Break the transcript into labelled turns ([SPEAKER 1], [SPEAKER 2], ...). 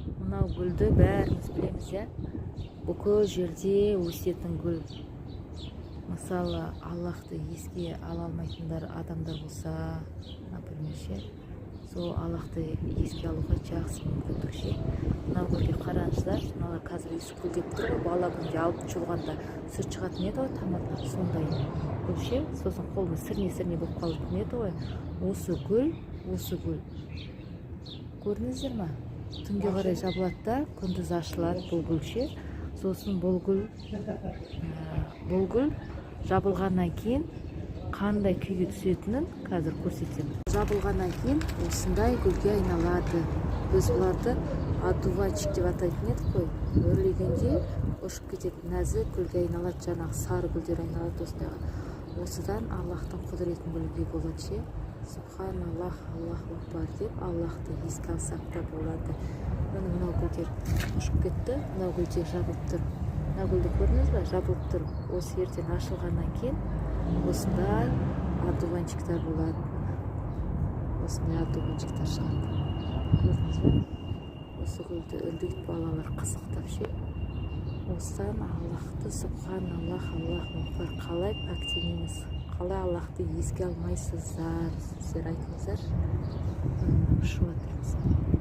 [SPEAKER 1] Мынау гүлді бәріміз білеміз, иә. Бүкіл жерде өсетін гүл. Мысалы, Аллахты еске ала алмайтындар адамдар болса, например, ше, сол Аллахты еске алуға жақсы мүмкіндік ше. Мынау гүлге қараңыздар, мыналар қазір иісі гүлдеп тұр ғой, бала күнде алып жұлғанда сүт шығатын еді ғой тамырдан, сондай гүл ше. Сосын қолым сірне болып қалатын еді ғой. Осы гүл көрдіңіздер ма? Түнге қарай жабылады да, күндіз ашылады бұл гүл ше. Сосын бұл гүл жабылғаннан кейін қандай күйге түсетінін қазір көрсетемін. Жабылғаннан кейін осындай гүлге айналады. Біз бұларды одуванчик деп атайтын едік қой. Өрлегенде ұшып кететін нәзік гүлге айналады, жаңағы сары гүлдер айналады осындайға. Осыдан Аллахтың құдіретін білуге болады ше. Субханаллах, Аллаху акбар деп Аллахты еске алсақ та болады. Мынау гүлдер ұшып кетті, мынау гүлдер жабылып тұр. Мынау гүлді көрдіңіз бе? Жабылып тұр. Осы ертең ашылғаннан кейін осындай одуванчиктар болады. Осындай одуванчиктар шығады. Көрдіңіз бе? Осы гүлді үрлейді балалар қызықтап ше. Осыдан Аллахты субханаллах, Аллаху акбар қалай пәктенеміз? Қалай Аллахты еске алмайсыздар? Сіздер айтыңыздар. Шуатырмыз.